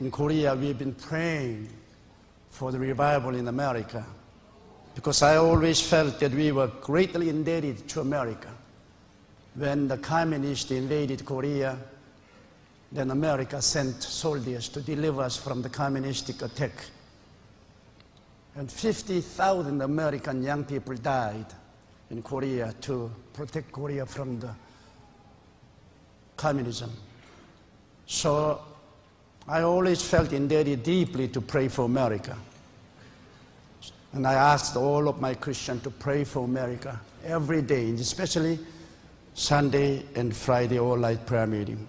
in Korea, we've been praying for the revival in America, because I always felt that we were greatly indebted to America. When the communists invaded Korea, then America sent soldiers to deliver us from the communistic attack. And 50,000 American young people died in Korea to protect Korea from the communism. So I always felt indebted deeply to pray for America. And I asked all of my Christians to pray for America every day, especially Sunday and Friday all-night prayer meeting.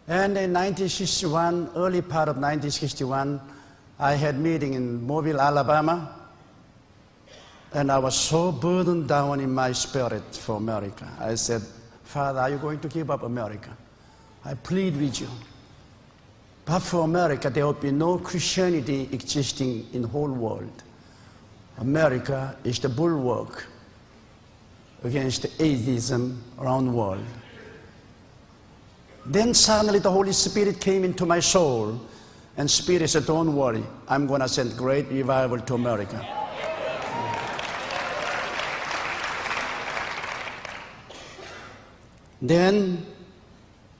And in 1961, early part of 1961, I had a meeting in Mobile, Alabama, and I was so burdened down in my spirit for America. I said, Father, are you going to give up America? I plead with you. But for America, there will be no Christianity existing in the whole world. America is the bulwark against atheism around the world. Then suddenly the Holy Spirit came into my soul, and Spirit said, don't worry, I'm going to send great revival to America. Then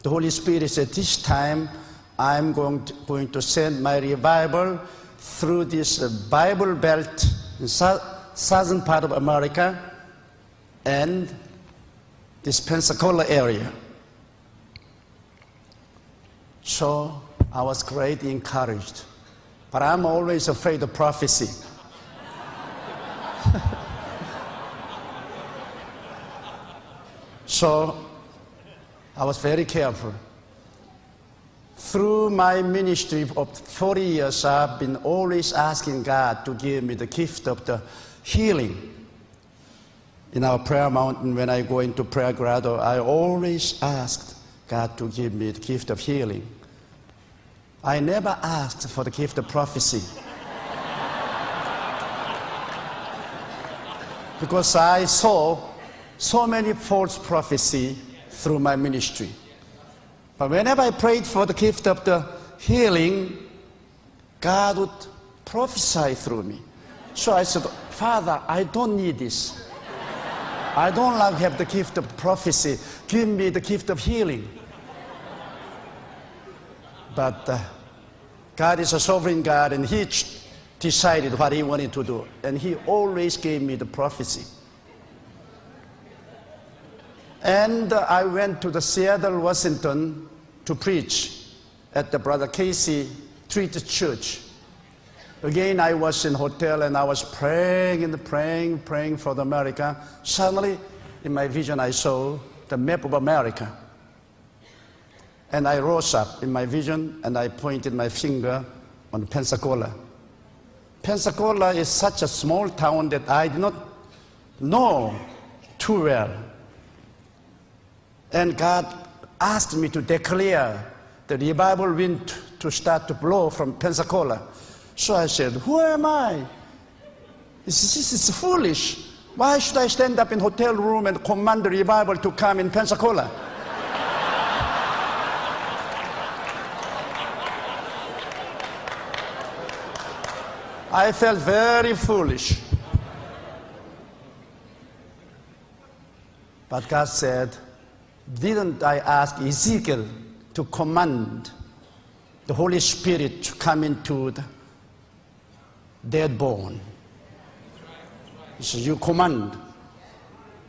the Holy Spirit said, this time I'm going to send my revival through this Bible belt in southern part of America and this Pensacola area. So I was greatly encouraged. But I'm always afraid of prophecy. So I was very careful. Through my ministry of 40 years, I've been always asking God to give me the gift of the healing. In our prayer mountain, when I go into prayer grotto, I always asked God to give me the gift of healing. I never asked for the gift of prophecy. Because I saw so many false prophecies through my ministry. But whenever I prayed for the gift of the healing, God would prophesy through me. So I said, Father, I don't need this. I don't like to have the gift of prophecy. Give me the gift of healing. But God is a sovereign God, and He decided what He wanted to do. And He always gave me the prophecy. And I went to the Seattle, Washington to preach at the Brother Casey Street Church. Again, I was in a hotel and I was praying and praying for the America. Suddenly, in my vision, I saw the map of America. And I rose up in my vision and I pointed my finger on Pensacola. Pensacola is such a small town that I did not know too well. And God asked me to declare the revival wind to start to blow from Pensacola. So I said, who am I? This is foolish. Why should I stand up in hotel room and command the revival to come in Pensacola? I felt very foolish. But God said, didn't I ask Ezekiel to command the Holy Spirit to come into the dead bone? He said, you command.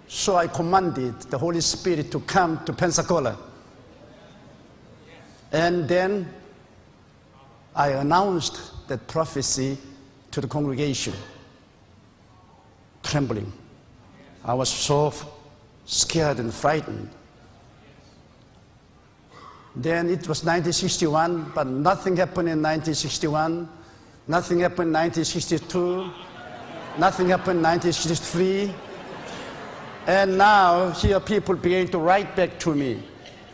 So I commanded the Holy Spirit to come to Pensacola. And then I announced that prophecy to the congregation, trembling. I was so scared and frightened. Then it was 1961, but nothing happened in 1961. Nothing happened in 1962. Nothing happened in 1963. And now here people begin to write back to me.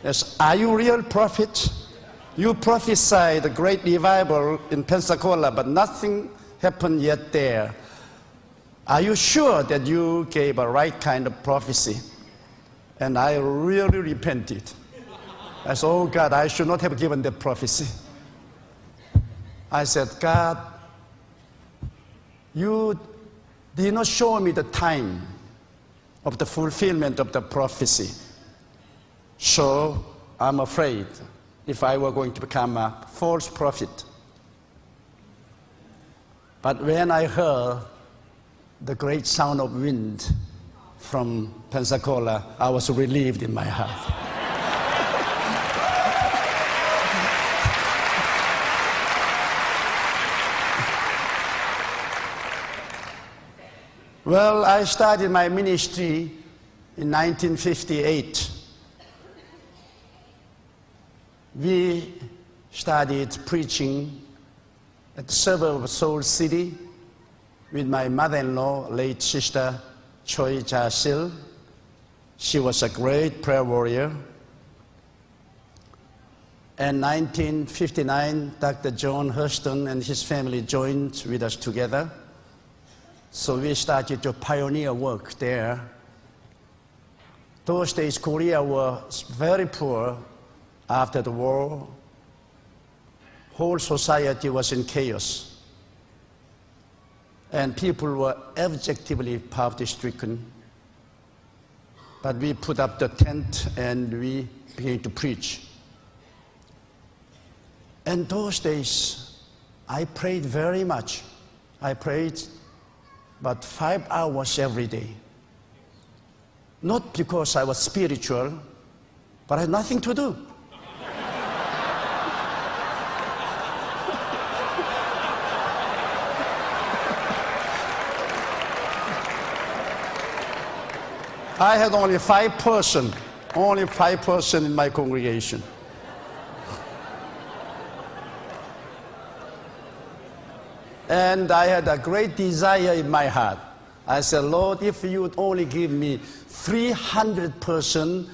Yes, are you real prophet? You prophesied the great revival in Pensacola, but nothing happened yet there. Are you sure that you gave a right kind of prophecy? And I really repented. I said, oh God, I should not have given that prophecy. I said, God, you did not show me the time of the fulfillment of the prophecy. So I'm afraid if I were going to become a false prophet. But when I heard the great sound of wind from Pensacola, I was relieved in my heart. Well, I started my ministry in 1958. We started preaching at the suburb of Seoul City with my mother-in-law, late sister Choi Ja-sil. She was a great prayer warrior. In 1959, Dr. John Hurston and his family joined with us together. So we started to pioneer work there. Those days, Korea was very poor after the war. Whole society was in chaos. And people were objectively poverty-stricken. But we put up the tent and we began to preach. And those days, I prayed very much. I prayed about 5 hours every day. Not because I was spiritual, but I had nothing to do. I had only 5 persons in my congregation. And I had a great desire in my heart. I said, Lord, if you would only give me 300 persons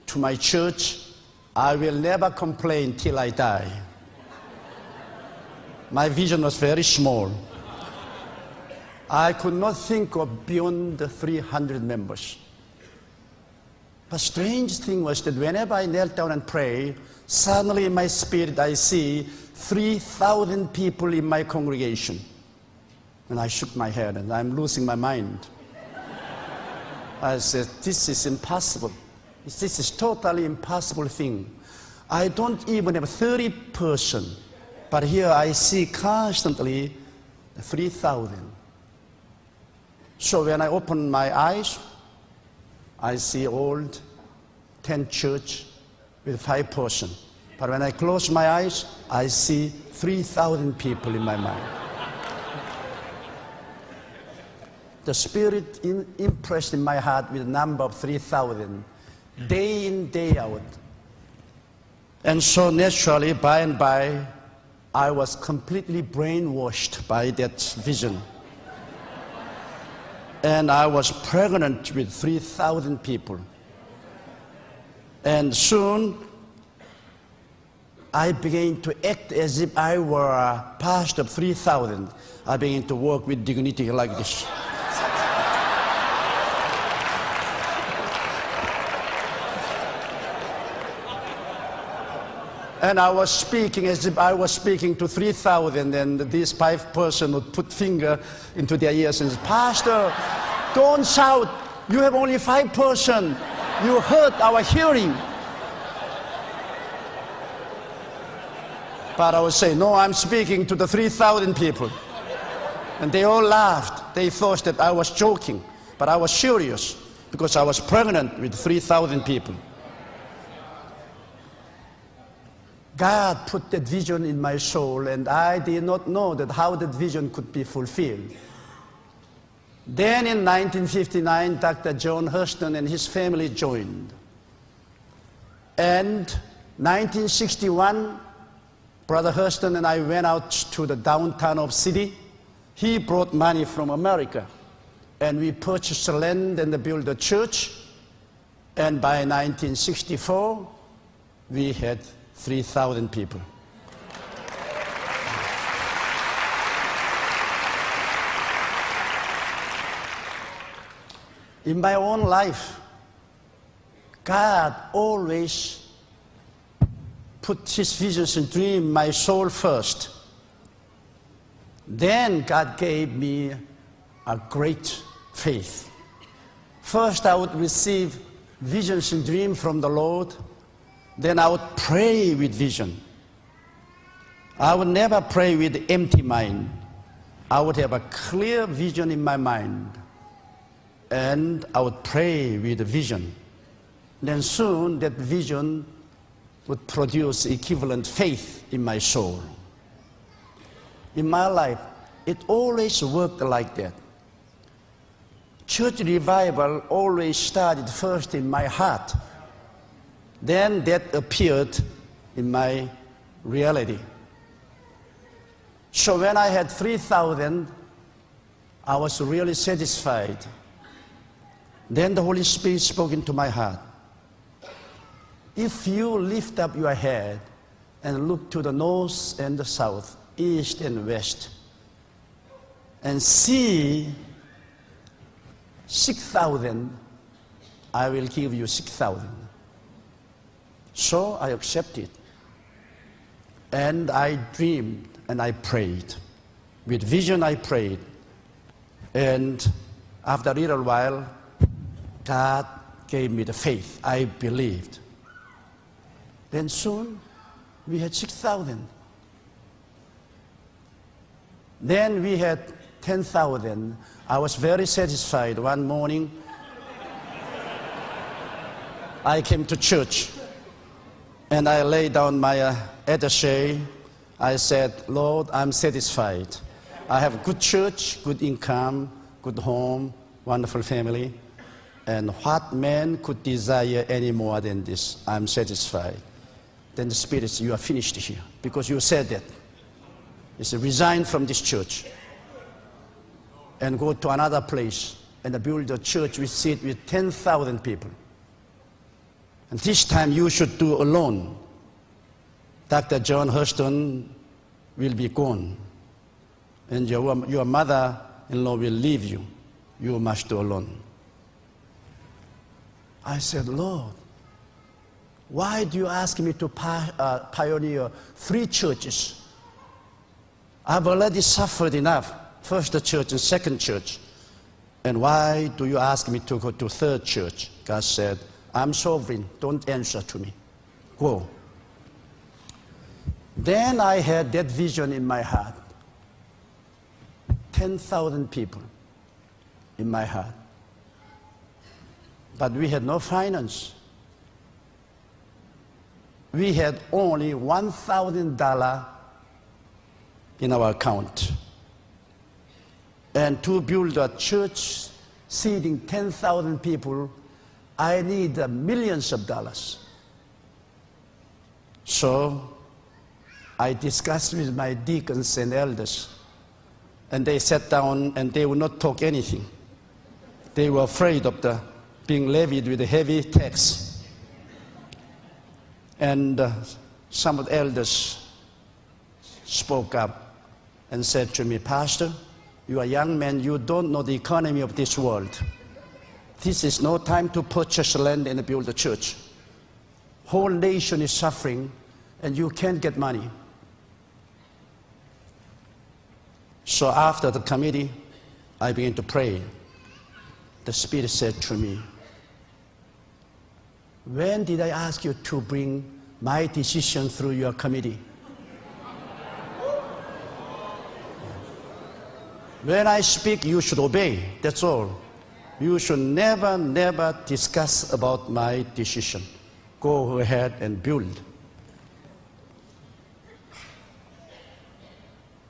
to my church, I will never complain till I die. My vision was very small. I could not think of beyond the 300 members. But strange thing was that whenever I knelt down and prayed, suddenly in my spirit I see 3,000 people in my congregation. And I shook my head and I'm losing my mind. I said, this is impossible. This is totally impossible thing. I don't even have 30 persons, but here I see constantly 3,000. So when I open my eyes, I see old tent church with 5 persons. But when I close my eyes, I see 3,000 people in my mind. The Spirit impressed in my heart with a number of 3,000, day in, day out. And so naturally, by and by, I was completely brainwashed by that vision. And I was pregnant with 3,000 people. And soon, I began to act as if I were a pastor of 3,000. I began to work with dignity like this. And I was speaking as if I was speaking to 3,000, and these 5 persons would put finger into their ears and say, Pastor, don't shout. You have only 5 persons. You hurt our hearing. But I would say, no, I'm speaking to the 3,000 people. And they all laughed. They thought that I was joking. But I was serious because I was pregnant with 3,000 people. God put that vision in my soul, and I did not know that how that vision could be fulfilled. Then in 1959, Dr. John Hurston and his family joined. And 1961, Brother Hurston and I went out to the downtown of city. He brought money from America, and we purchased the land and built a church. And by 1964, we had 3,000 people. In my own life, God always put his visions and dream in my soul first. Then God gave me a great faith. First, I would receive visions and dreams from the Lord. Then I would pray with vision. I would never pray with empty mind. I would have a clear vision in my mind. And I would pray with a vision. Then soon that vision would produce equivalent faith in my soul. In my life, it always worked like that. Church revival always started first in my heart. Then that appeared in my reality. So when I had 3,000, I was really satisfied. Then the Holy Spirit spoke into my heart. If you lift up your head and look to the north and the south, east and west, and see 6,000, I will give you 6,000. So I accepted. And I dreamed and I prayed. With vision I prayed. And after a little while, God gave me the faith. I believed. Then soon, we had 6,000. Then we had 10,000. I was very satisfied. One morning, I came to church and I laid down my attaché. I said, Lord, I'm satisfied. I have good church, good income, good home, wonderful family. And what man could desire any more than this? I'm satisfied. Then the Spirit said, you are finished here because you said that. He said, resign from this church and go to another place and build a church with seat with 10,000 people. And this time you should do alone. Dr. John Hurston will be gone. And your mother-in-law will leave you. You must do alone. I said, Lord, why do you ask me to pioneer 3 churches? I've already suffered enough, first church and second church. And why do you ask me to go to 3rd church? God said, I'm sovereign, don't answer to me. Go. Then I had that vision in my heart. 10,000 people in my heart. But we had no finance. We had only $1,000 in our account. And to build a church seating 10,000 people, I need millions of dollars. So I discussed with my deacons and elders, and they sat down and they would not talk anything. They were afraid of being levied with a heavy tax. And some of the elders spoke up and said to me, Pastor, you are a young man, you don't know the economy of this world. This is no time to purchase land and build a church. Whole nation is suffering and you can't get money. So after the committee, I began to pray. The Spirit said to me, when did I ask you to bring my decision through your committee? When I speak, you should obey, that's all. You should never discuss about my decision. Go ahead and build.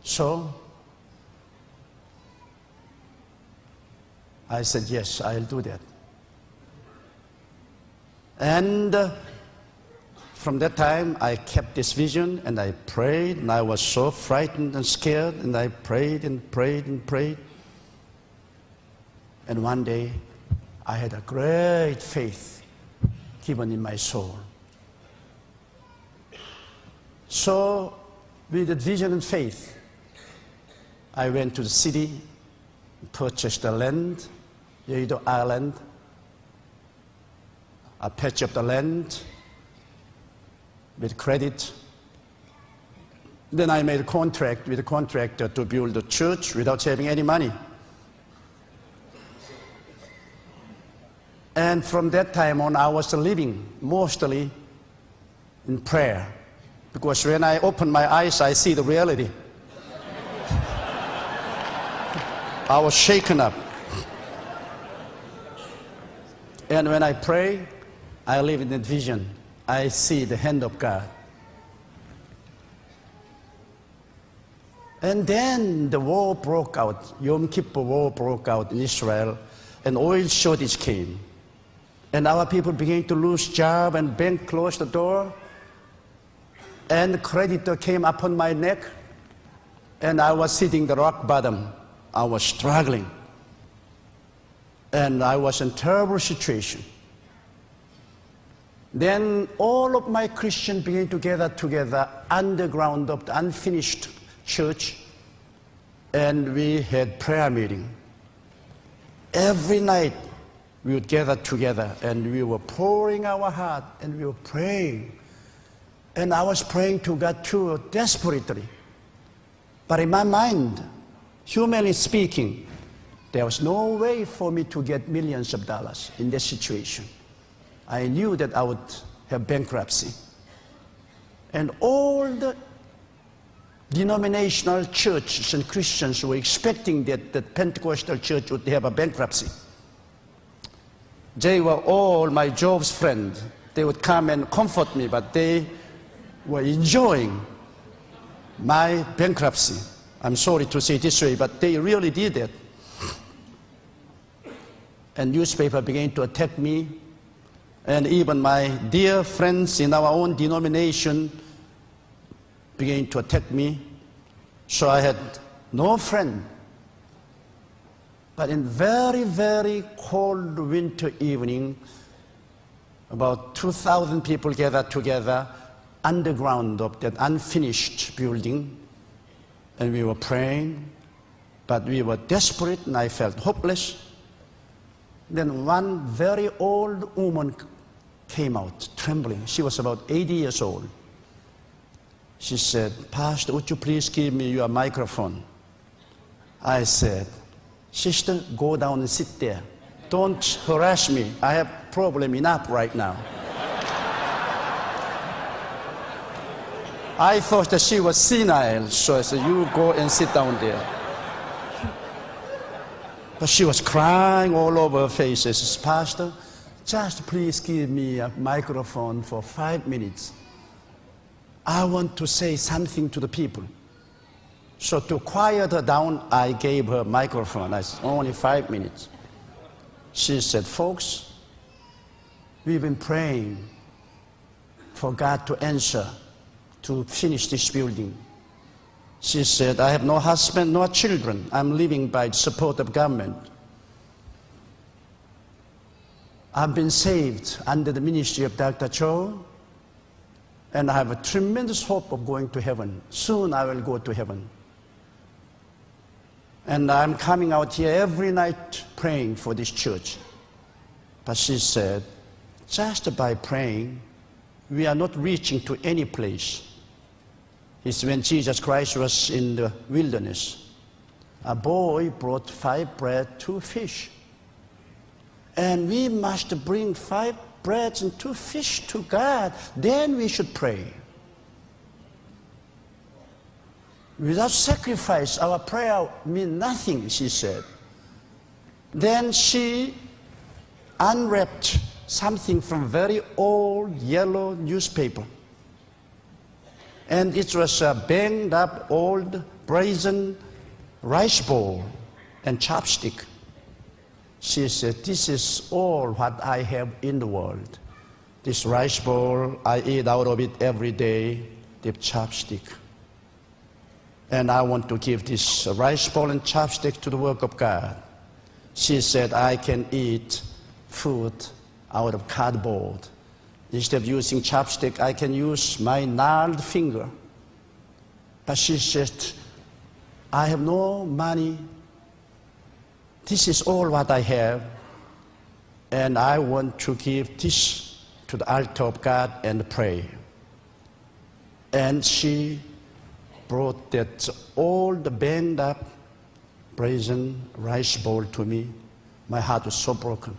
So, I said, yes, I'll do that. And from that time, I kept this vision and I prayed, and I was so frightened and scared, and I prayed and prayed and prayed. And one day, I had a great faith given in my soul. So, with that vision and faith, I went to the city, purchased the land, Yeouido Island, a patch of the land, with credit. Then I made a contract with a contractor to build a church without having any money. And from that time on, I was living mostly in prayer. Because when I open my eyes, I see the reality. I was shaken up. And when I pray, I live in that vision. I see the hand of God. And then the war broke out. Yom Kippur War broke out in Israel, and oil shortage came. And our people began to lose job, and bank closed the door. And the creditor came upon my neck, and I was hitting the rock bottom. I was struggling. And I was in a terrible situation. Then all of my Christians began to gather together underground of the unfinished church, and we had prayer meeting. Every night we would gather together, and we were pouring our heart, and we were praying. And I was praying to God too, desperately. But in my mind, humanly speaking, there was no way for me to get millions of dollars in this situation. I knew that I would have bankruptcy. And all the denominational churches and Christians were expecting that the Pentecostal church would have a bankruptcy. They were all my Job's friends. They would come and comfort me, but they were enjoying my bankruptcy. I'm sorry to say it this way, but they really did it. And newspaper began to attack me, and even my dear friends in our own denomination began to attack me. So I had no friend. But in very, very cold winter evening, about 2,000 people gathered together underground of that unfinished building, and we were praying, but we were desperate, and I felt hopeless. Then one very old woman came out, trembling. She was about 80 years old. She said, "Pastor, would you please give me your microphone?" I said, "Sister, go down and sit there. Don't harass me. I have problem enough right now." I thought that she was senile, so I said, "You go and sit down there." But she was crying all over her face. She says, "Pastor, just please give me a microphone for 5 minutes. I want to say something to the people." So to quiet her down, I gave her a microphone. I said, "Only 5 minutes." She said, "Folks, we've been praying for God to answer, to finish this building." She said, "I have no husband, no children. I'm living by the support of government. I've been saved under the ministry of Dr. Cho, and I have a tremendous hope of going to heaven. Soon I will go to heaven. And I'm coming out here every night praying for this church." But she said, "Just by praying, we are not reaching to any place." It's when Jesus Christ was in the wilderness. A boy brought 5 bread, 2 fish. And we must bring 5 breads and 2 fish to God. Then we should pray. Without sacrifice, our prayer means nothing, she said. Then she unwrapped something from very old yellow newspaper. And it was a banged up old brazen rice bowl and chopstick. She said, "This is all what I have in the world. This rice bowl, I eat out of it every day, the chopstick. And I want to give this rice bowl and chopstick to the work of God." She said, "I can eat food out of cardboard. Instead of using chopstick, I can use my gnarled finger." But she said, "I have no money. This is all what I have. And I want to give this to the altar of God and pray." And she brought that old banged up brazen rice bowl to me. My heart was so broken.